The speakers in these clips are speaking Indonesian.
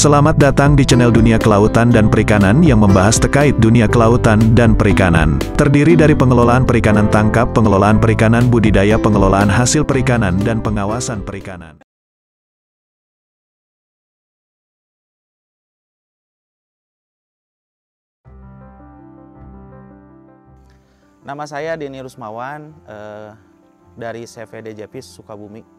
Selamat datang di channel Dunia Kelautan dan Perikanan yang membahas terkait dunia kelautan dan perikanan. Terdiri dari pengelolaan perikanan tangkap, pengelolaan perikanan budidaya, pengelolaan hasil perikanan, dan pengawasan perikanan. Nama saya Denny Rusmawan dari CVD Jepis Sukabumi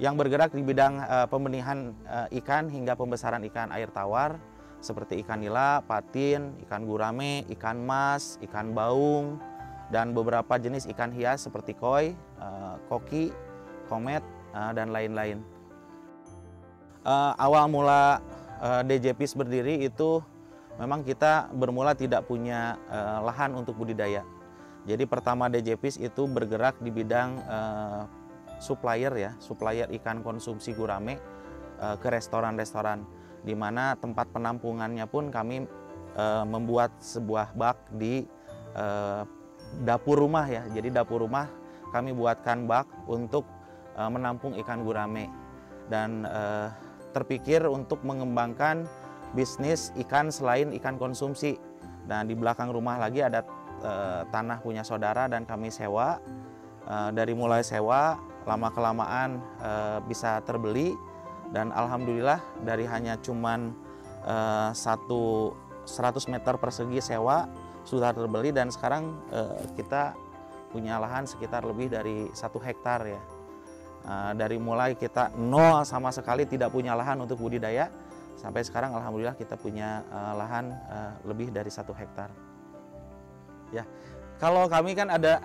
yang bergerak di bidang pembenihan ikan hingga pembesaran ikan air tawar seperti ikan nila, patin, ikan gurame, ikan mas, ikan baung, dan beberapa jenis ikan hias seperti koi, koki, komet, dan lain-lain. Awal mula DJPIS berdiri itu memang kita bermula tidak punya lahan untuk budidaya. Jadi pertama DJPIS itu bergerak di bidang supplier ikan konsumsi gurame ke restoran-restoran, di mana tempat penampungannya pun kami membuat sebuah bak di dapur rumah ya. Jadi dapur rumah kami buatkan bak untuk menampung ikan gurame, dan terpikir untuk mengembangkan bisnis ikan selain ikan konsumsi. Nah, di belakang rumah lagi ada tanah punya saudara dan kami sewa. Dari mulai sewa, lama-kelamaan bisa terbeli, dan alhamdulillah dari hanya cuman 100 meter persegi sewa sudah terbeli, dan sekarang kita punya lahan sekitar lebih dari 1 hektar ya. Dari mulai kita nol sama sekali tidak punya lahan untuk budidaya, sampai sekarang alhamdulillah kita punya lahan lebih dari 1 hektar. Ya, kalau kami kan ada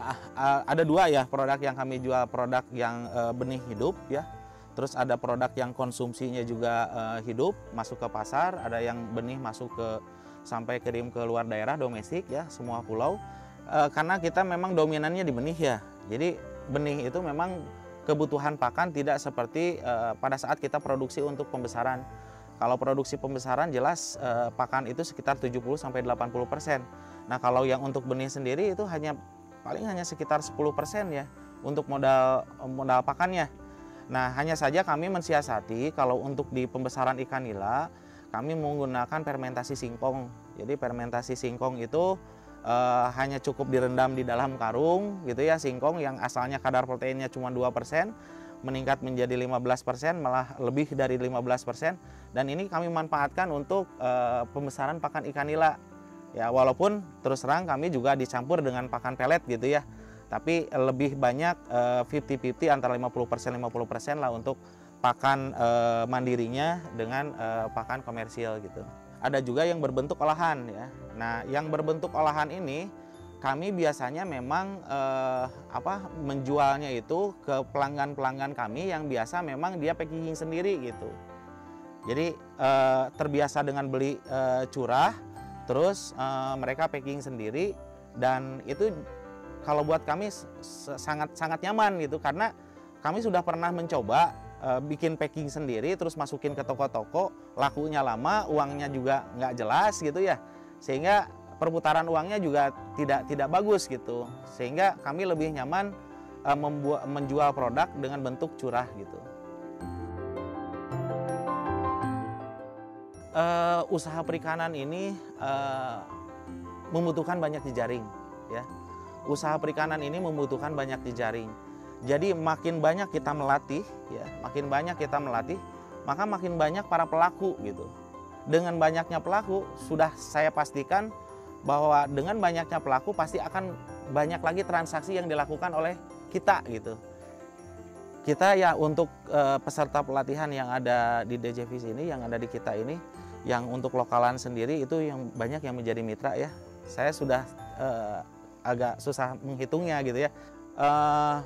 dua ya produk yang kami jual, produk yang benih hidup ya. Terus ada produk yang konsumsinya juga hidup, masuk ke pasar, ada yang benih masuk ke sampai kirim ke luar daerah domestik ya, semua pulau. Karena kita memang dominannya di benih ya. Jadi benih itu memang kebutuhan pakan tidak seperti pada saat kita produksi untuk pembesaran. Kalau produksi pembesaran jelas pakan itu sekitar 70-80%. Nah, kalau yang untuk benih sendiri itu paling hanya sekitar 10% ya untuk modal pakannya. Nah, hanya saja kami mensiasati kalau untuk di pembesaran ikan nila kami menggunakan fermentasi singkong. Jadi fermentasi singkong itu hanya cukup direndam di dalam karung gitu ya, singkong yang asalnya kadar proteinnya cuma 2%, meningkat menjadi 15%, malah lebih dari 15%, dan ini kami manfaatkan untuk pembesaran pakan ikan nila. Ya, walaupun terus terang kami juga dicampur dengan pakan pelet gitu ya, tapi lebih banyak 50-50 antara 50% lah untuk pakan mandirinya dengan pakan komersial gitu. Ada juga yang berbentuk olahan ya. Nah, yang berbentuk olahan ini kami biasanya memang menjualnya itu ke pelanggan-pelanggan kami yang biasa memang dia packaging sendiri gitu. Jadi terbiasa dengan beli curah, terus mereka packing sendiri, dan itu kalau buat kami sangat nyaman gitu, karena kami sudah pernah mencoba bikin packing sendiri terus masukin ke toko-toko, lakunya lama, uangnya juga nggak jelas gitu ya, sehingga perputaran uangnya juga tidak bagus gitu, sehingga kami lebih nyaman menjual produk dengan bentuk curah gitu. Usaha perikanan ini membutuhkan banyak jejaring ya. Usaha perikanan ini membutuhkan banyak jejaring. Jadi makin banyak kita melatih ya, maka makin banyak para pelaku gitu. Dengan banyaknya pelaku, sudah saya pastikan bahwa dengan banyaknya pelaku pasti akan banyak lagi transaksi yang dilakukan oleh kita gitu. Kita ya untuk peserta pelatihan yang ada di DJPIS ini, yang ada di kita ini, yang untuk lokalan sendiri itu yang banyak yang menjadi mitra ya. Saya sudah agak susah menghitungnya gitu ya.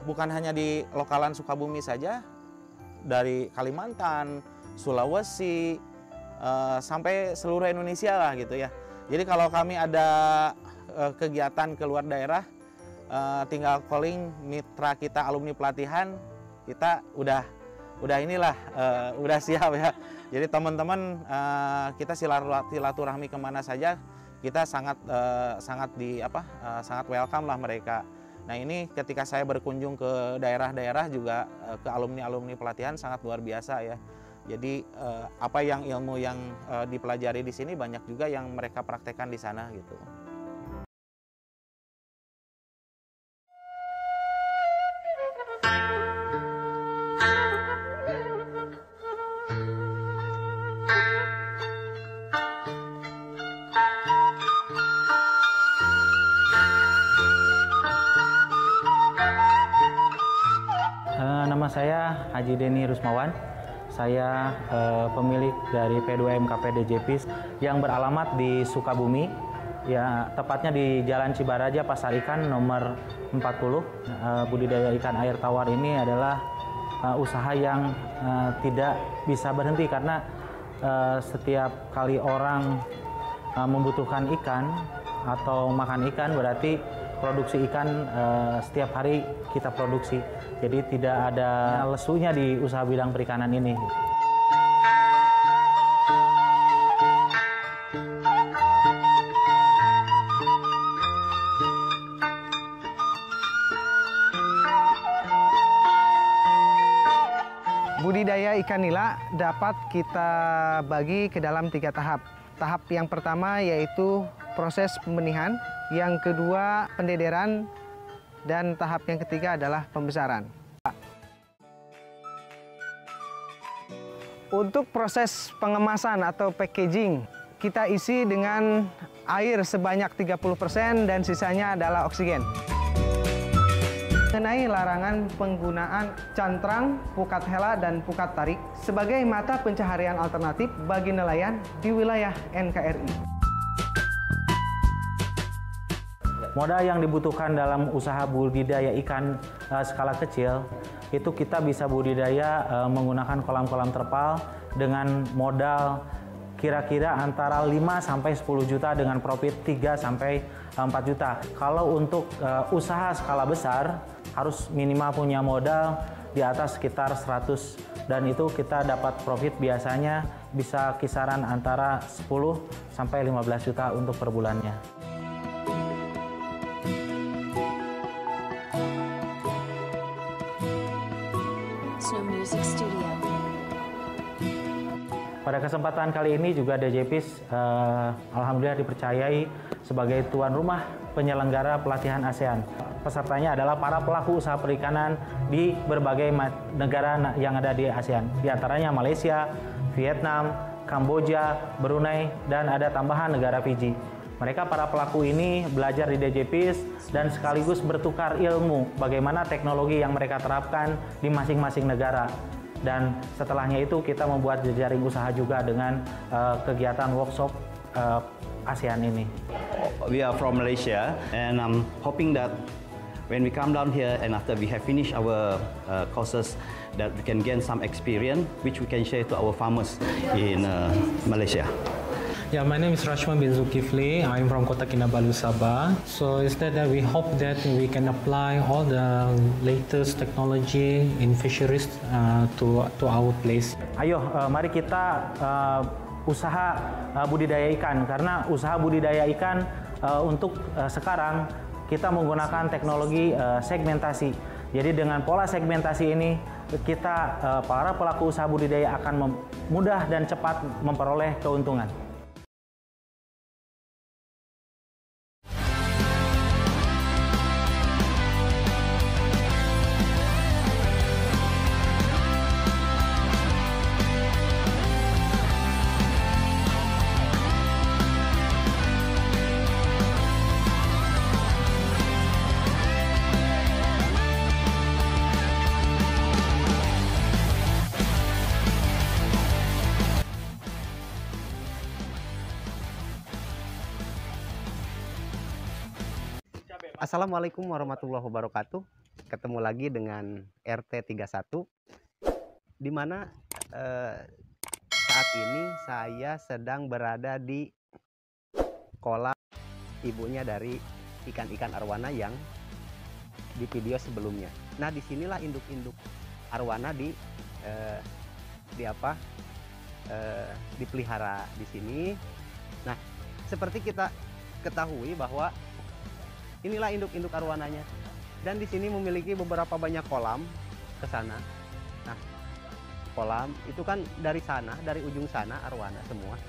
Bukan hanya di lokalan Sukabumi saja, dari Kalimantan, Sulawesi, sampai seluruh Indonesia lah gitu ya. Jadi kalau kami ada kegiatan ke luar daerah, tinggal calling mitra kita alumni pelatihan, kita udah siap ya. Jadi teman-teman kita silaturahmi kemana saja, kita sangat welcome lah mereka. Nah, ini ketika saya berkunjung ke daerah-daerah juga ke alumni-alumni pelatihan sangat luar biasa ya. Jadi apa yang ilmu yang dipelajari di sini banyak juga yang mereka praktekkan di sana gitu. Nama saya Haji Deni Rusmawan. Saya pemilik dari P2MKP DJPIS yang beralamat di Sukabumi, ya tepatnya di Jalan Cibaraja, Pasar Ikan nomor 40. Budidaya ikan air tawar ini adalah usaha yang tidak bisa berhenti karena setiap kali orang membutuhkan ikan atau makan ikan berarti produksi ikan setiap hari kita produksi. Jadi tidak ada lesunya di usaha bidang perikanan ini. Budidaya ikan nila dapat kita bagi ke dalam 3 tahap. Tahap yang pertama yaitu proses pembenihan, yang kedua pendederan, dan tahap yang ketiga adalah pembesaran. Untuk proses pengemasan atau packaging, kita isi dengan air sebanyak 30% dan sisanya adalah oksigen. Mengenai larangan penggunaan cantrang, pukat hela, dan pukat tarik sebagai mata pencaharian alternatif bagi nelayan di wilayah NKRI. Modal yang dibutuhkan dalam usaha budidaya ikan skala kecil itu kita bisa budidaya menggunakan kolam-kolam terpal dengan modal kira-kira antara 5 sampai 10 juta dengan profit 3 sampai 4 juta. Kalau untuk usaha skala besar harus minimal punya modal di atas sekitar 100, dan itu kita dapat profit biasanya bisa kisaran antara 10 sampai 15 juta untuk per bulannya. Snow Music Studio. Pada kesempatan kali ini juga DJPIS alhamdulillah dipercayai sebagai tuan rumah penyelenggara pelatihan ASEAN. Pesertanya adalah para pelaku usaha perikanan di berbagai negara yang ada di ASEAN. Di antaranya Malaysia, Vietnam, Kamboja, Brunei, dan ada tambahan negara Fiji. Mereka para pelaku ini belajar di DJPIS dan sekaligus bertukar ilmu bagaimana teknologi yang mereka terapkan di masing-masing negara. Dan setelahnya itu kita membuat jejaring usaha juga dengan kegiatan workshop ASEAN ini. We are from Malaysia and I'm hoping that when we come down here and after we have finished our courses that we can gain some experience which we can share to our farmers in Malaysia. Yeah, my name is Rashman bin Zulkifli. I'm from Kota Kinabalu, Sabah. So instead that we hope that we can apply all the latest technology in fisheries to our place. Ayo, mari kita usaha budidaya ikan, karena usaha budidaya ikan untuk sekarang kita menggunakan teknologi segmentasi. Jadi dengan pola segmentasi ini kita para pelaku usaha budidaya akan mudah dan cepat memperoleh keuntungan. Assalamualaikum warahmatullahi wabarakatuh. Ketemu lagi dengan RT 31, di mana saat ini saya sedang berada di kolam ibunya dari ikan-ikan arwana yang di video sebelumnya. Nah, disinilah induk-induk arwana dipelihara di sini. Nah, seperti kita ketahui bahwa inilah induk-induk arwananya, dan di sini memiliki beberapa banyak kolam ke sana. Nah, kolam itu kan dari sana, dari ujung sana arwana semua.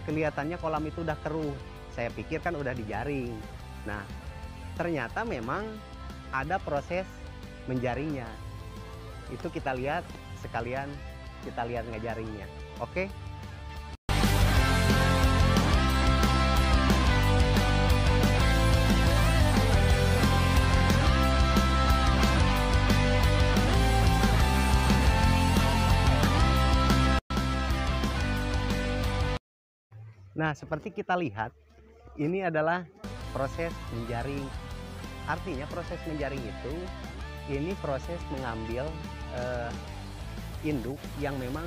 Kelihatannya kolam itu udah keruh. Saya pikir kan udah dijaring. Nah, ternyata memang ada proses menjaringnya. Itu kita lihat sekalian, kita lihat ngejaringnya. Oke? Nah, seperti kita lihat, ini adalah proses menjaring. Artinya proses menjaring itu, ini proses mengambil induk yang memang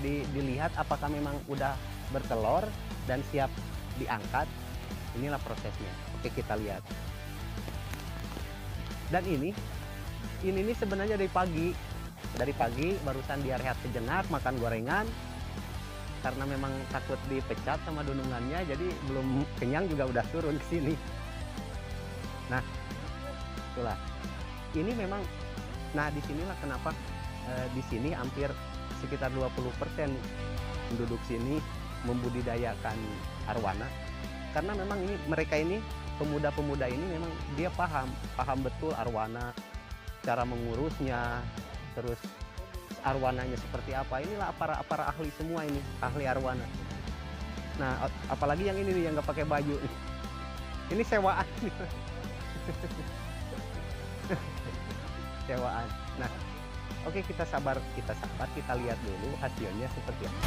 dilihat apakah memang udah bertelur dan siap diangkat. Inilah prosesnya. Oke, kita lihat. Dan ini sebenarnya dari pagi barusan dia rehat sejenak, makan gorengan. Karena memang takut dipecat sama dunungannya, jadi belum kenyang juga udah turun ke sini. Nah, itulah. Ini memang, nah disinilah kenapa di sini hampir sekitar 20% penduduk sini membudidayakan arwana. Karena memang mereka ini, pemuda-pemuda ini memang dia paham betul arwana, cara mengurusnya, terus arwananya seperti apa. Inilah para ahli semua ini, ahli arwana. Nah, apalagi yang ini nih yang nggak pakai baju. Ini sewaan. Sewaan. Nah, oke, kita sabar, kita lihat dulu hasilnya seperti apa.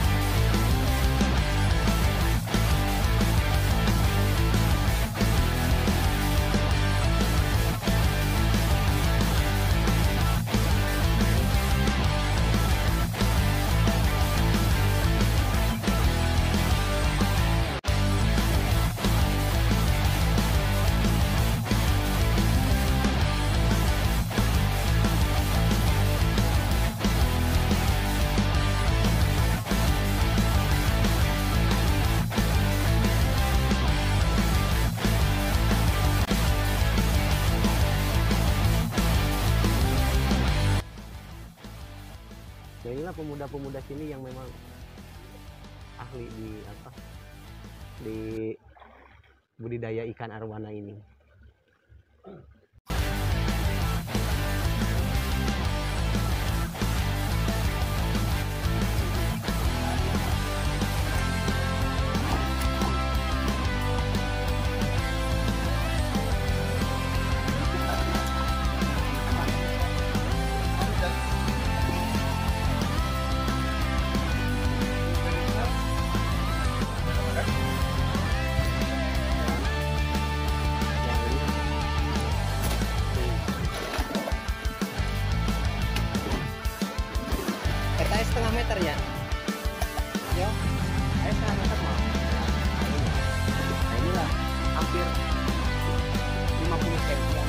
Nah, inilah pemuda-pemuda sini yang memang ahli di budidaya ikan arwana ini. Setengah meter ya, yo, setengah meter mau. Nah, inilah hampir 50 cm.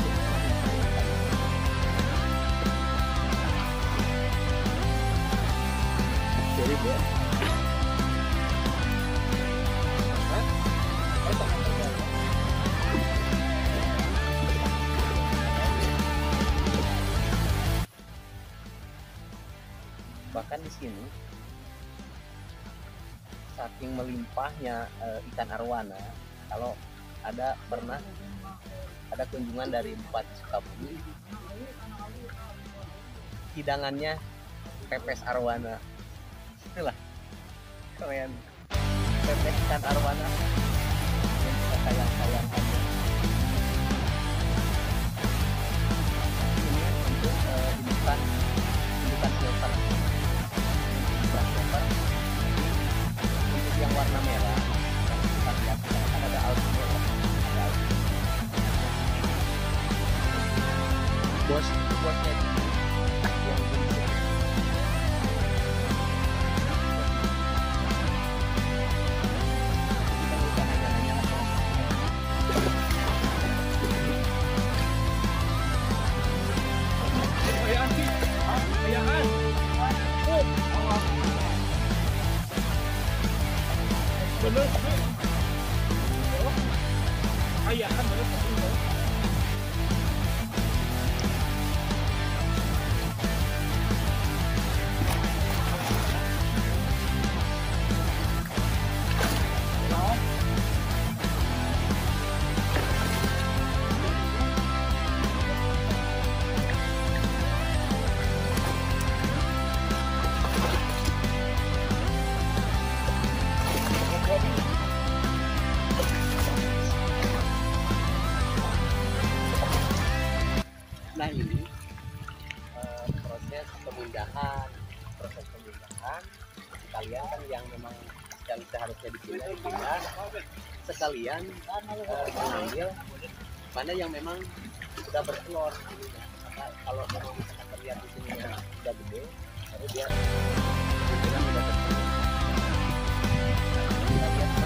Jadi dia bahkan di sini saking melimpahnya ikan arwana, kalau pernah ada kunjungan dari Bupati Sukabumi, hidangannya pepes arwana. Itulah keren, pepes ikan arwana yang kita sayang-sayang aja. Ini untuk indukan silver. Untuk yang warna merah, yang kita lihat kan ada albumnya, bosnya yang bunyi. Kita udah nanya-nanya bener ayah kan bener. misalnya pemindahan, proses pemindahan, sekalian kan yang memang yang seharusnya dipindah, sekalian mengambil mana yang memang sudah bertelur. Kalau memang misalkan terlihat di sini yang sudah gede, baru dia kemungkinan sudah bertelur. Kita lihat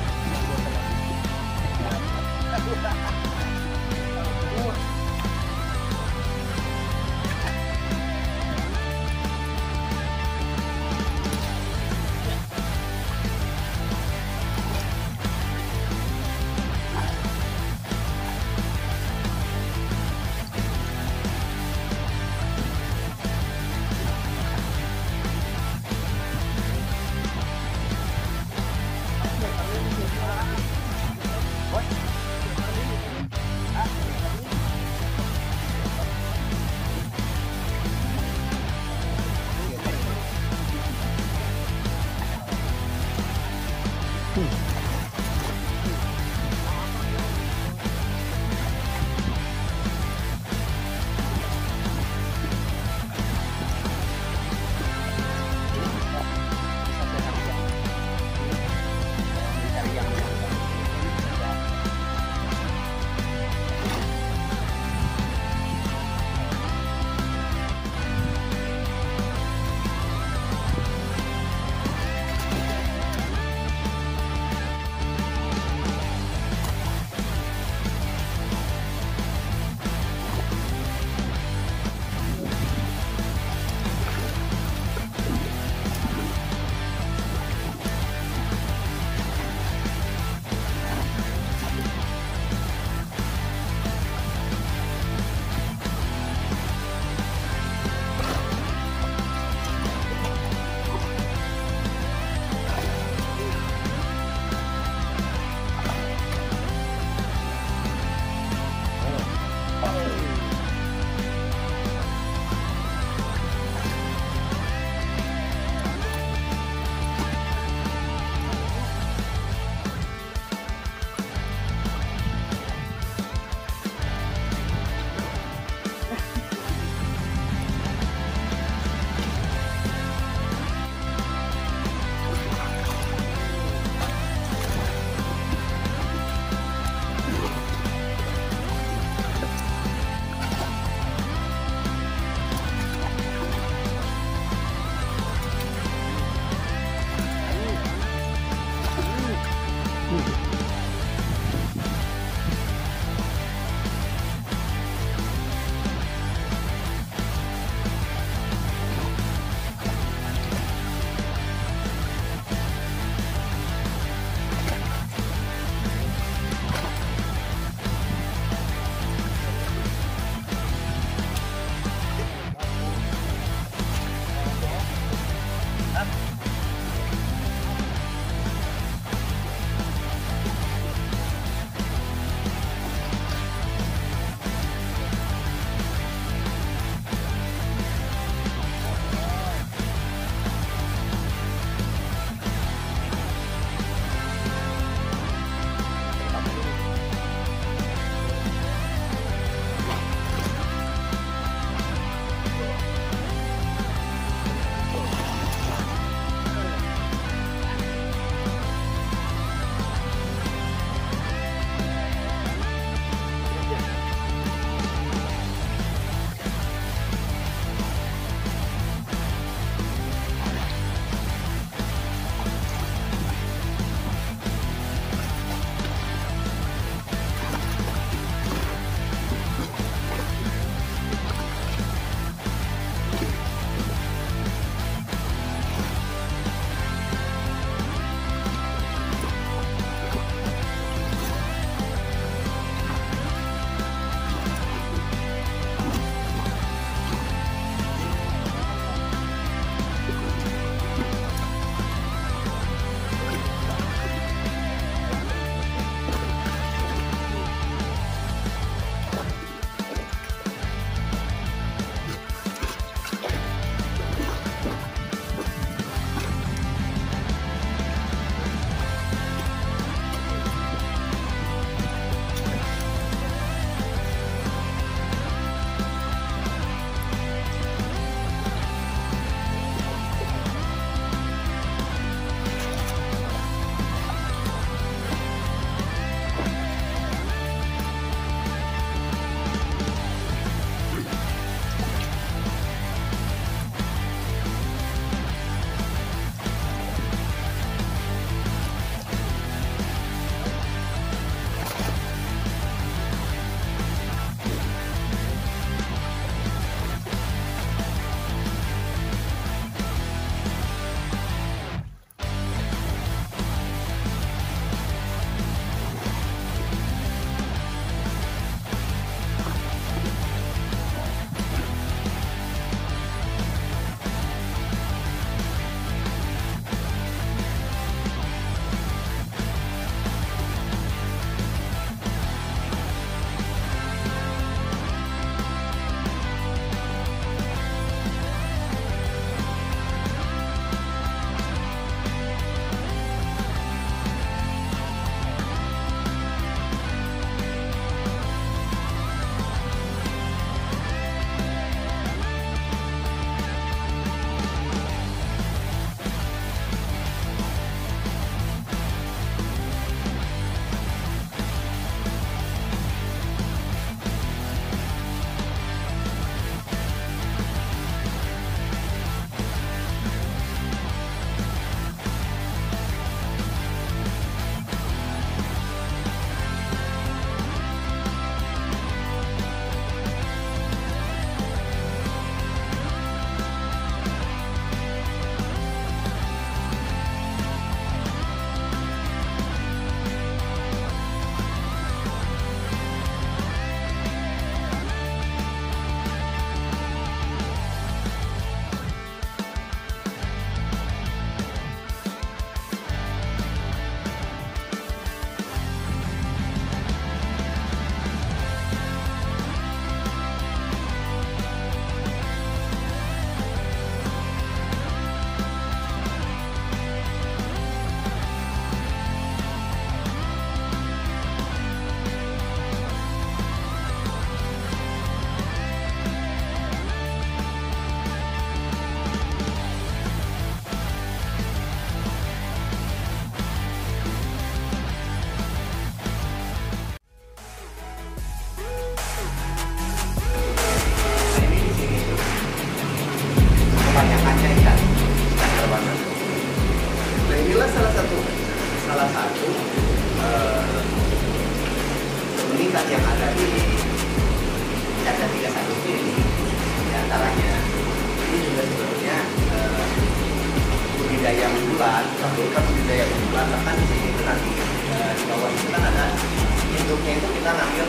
bentuknya itu kita ngambil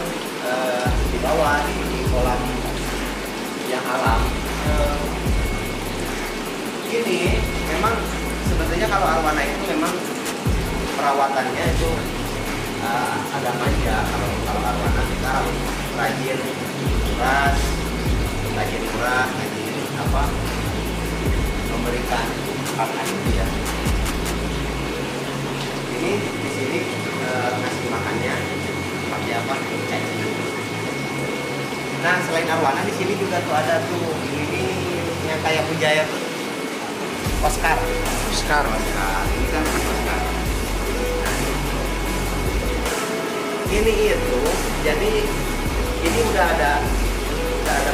di bawah di kolam yang alam. Ini memang sebetulnya kalau arwana itu memang perawatannya itu agak manja. Kalau arwana kita harus rajin kuras, rajin memberikan pakan itu ya. Ini di sini ngasih makannya pakai apa? Cacing. Nah, selain arwana di sini juga tuh ada tuh ini yang kayak penjaya tuh. Oscar. Ini kan Oscar. Nah, ini itu jadi ini udah ada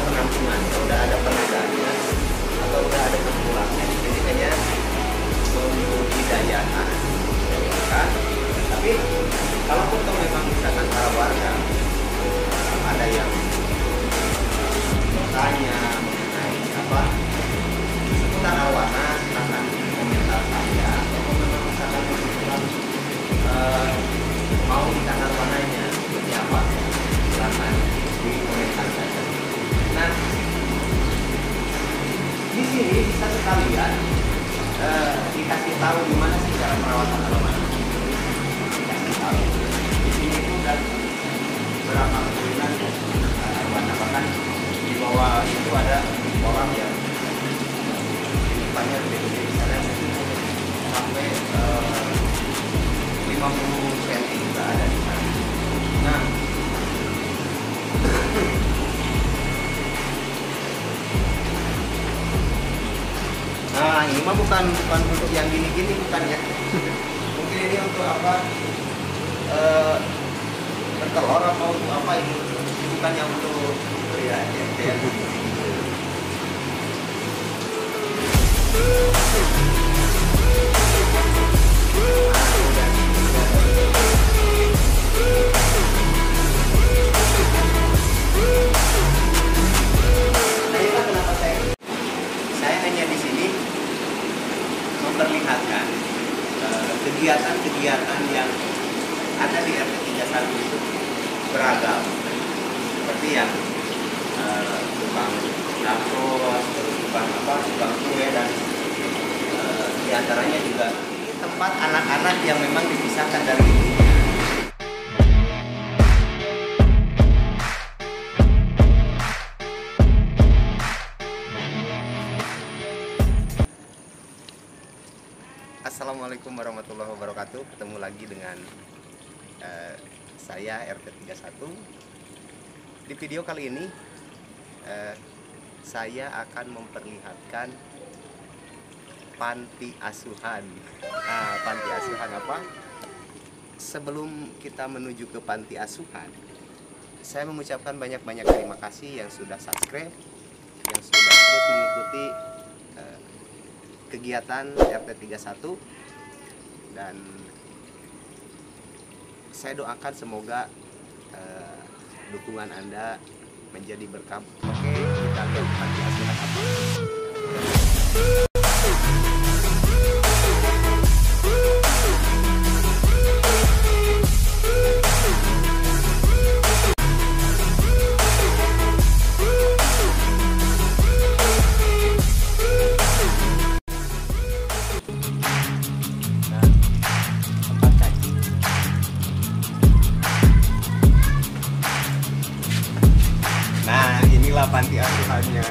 penampungan, udah ada penaganya atau udah ada pengulangnya. Jadi hanya membudidayakan, kan? Tapi kalaupun memang misalkan para warga ada yang bertanya mengenai apa seputar arwana, silakan komentar saya. Atau memang misalkan mau ikan arwananya seperti apa, silakan di komentar saja. Nah, di sini bisa sekalian dikasih tahu gimana sih cara perawatan arwana. Dikasih tahu. Di sini itu dan berapa bulan arwana, bahkan di bawah itu ada orang yang depannya gede-gede, misalnya sampai 50 cm juga ada di sana. Nah, ini mah bukan untuk yang gini-gini, bukan ya. Mungkin ini untuk apa? Bertelur atau untuk apa ini? Bukan yang untuk ya. Saya hanya di sini memperlihatkan kegiatan-kegiatan yang ada di RT 31 itu beragam, seperti yang tukang dapur, tukang kue, dan diantaranya juga tempat anak-anak yang memang dipisahkan dari ibunya. Assalamualaikum warahmatullahi wabarakatuh. Ketemu lagi dengan saya RT 31. Di video kali ini saya akan memperlihatkan panti asuhan. Panti asuhan apa? Sebelum kita menuju ke panti asuhan, saya mengucapkan banyak-banyak terima kasih yang sudah subscribe, yang sudah terus mengikuti kegiatan RT 31, dan saya doakan semoga dukungan Anda menjadi berkah. Oke, kita lihat panti asuhan apa. Nah, inilah panti asuhannya.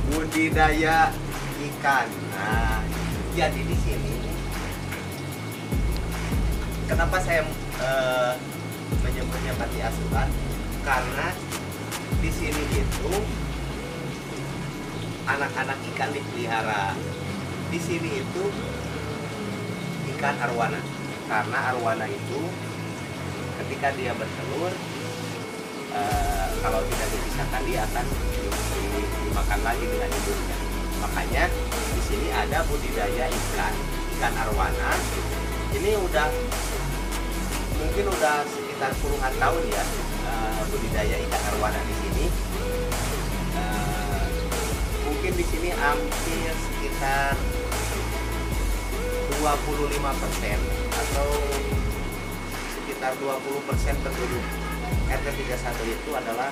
Budidaya ikan. Nah, jadi di sini kenapa saya menyebutnya panti asuhan? Karena di sini itu anak-anak ikan dipelihara. Di sini itu ikan arwana. Karena arwana itu ketika dia bertelur, kalau tidak dipisahkan dia akan dimakan lagi dengan ibunya. Makanya di sini ada budidaya ikan arwana. Ini mungkin udah sekitar puluhan tahun ya, budidaya ikan arwana di sini. Mungkin di sini hampir sekitar 25% atau sekitar 20% penduduk RT 31 itu adalah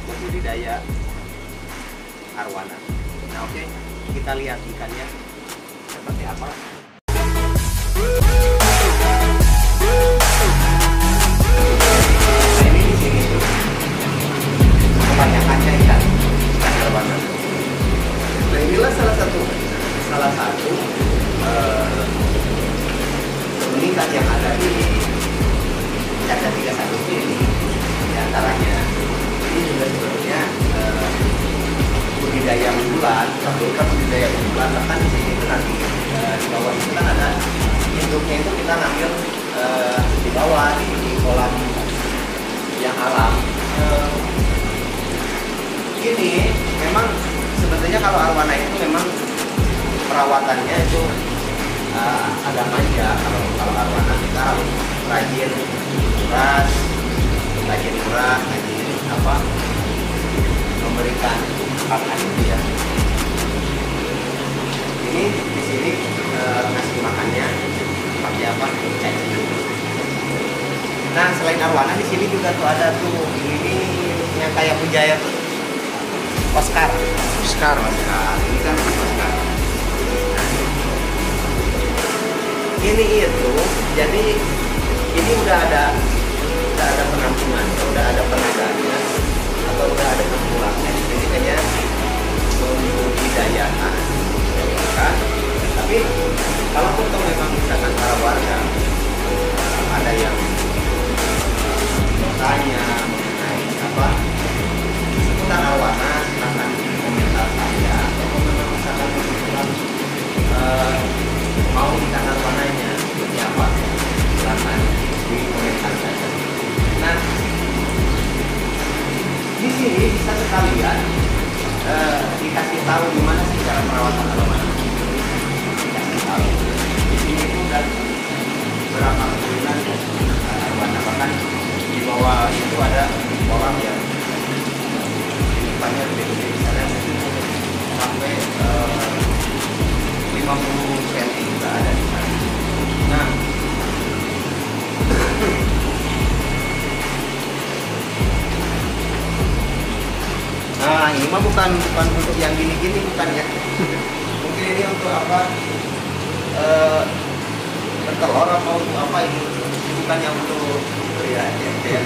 budidaya arwana. Nah, oke, kita lihat ikannya seperti apa. Nah, ini di sini tuh kebanyakannya ikan arwana. Nah, inilah salah satu ikan yang ada di RT 31 ini. Di antaranya ini juga sebenarnya budidaya unggulan, bukan budidaya unggulan. Bahkan di sini itu nanti di bawah itu kan ada induknya, itu kita ngambil di bawah di kolam yang alam. Ini memang sebenarnya kalau arwana itu memang perawatannya itu agak manja. Kalau arwana kita harus rajin murah, memberikan pakan itu ya. Ini di sini ngasih makannya pakai apa? Cacing. Nah, selain arwana di sini juga tuh ada tuh ini yang kayak penjaya tuh. Oscar. Ini kan Oscar. Ini itu, jadi ini udah ada penampungan, udah ada penaganya, atau udah ada penghulangnya. Jadi kayaknya membudidayakan, kan? Tapi kalaupun memang misalkan para warga ada yang bertanya mengenai apa seputar arwana, silakan komentar saya, atau memang misalkan mau ikan arwananya seperti apa, silakan di komentar saja. Nah, di sini bisa sekalian dikasih tahu gimana sih cara perawatan arwana. Dikasih tahu. Di sini itu udah berapa bulan ya arwana, bahkan di bawah itu ada kolam yang depannya gede-gede, misalnya sampai 50 cm juga ada di sana. Nah, ini mah bukan untuk yang gini-gini, bukan ya. Mungkin ini untuk apa? Bertelur atau untuk apa ini? Bukan yang untuk pria ya.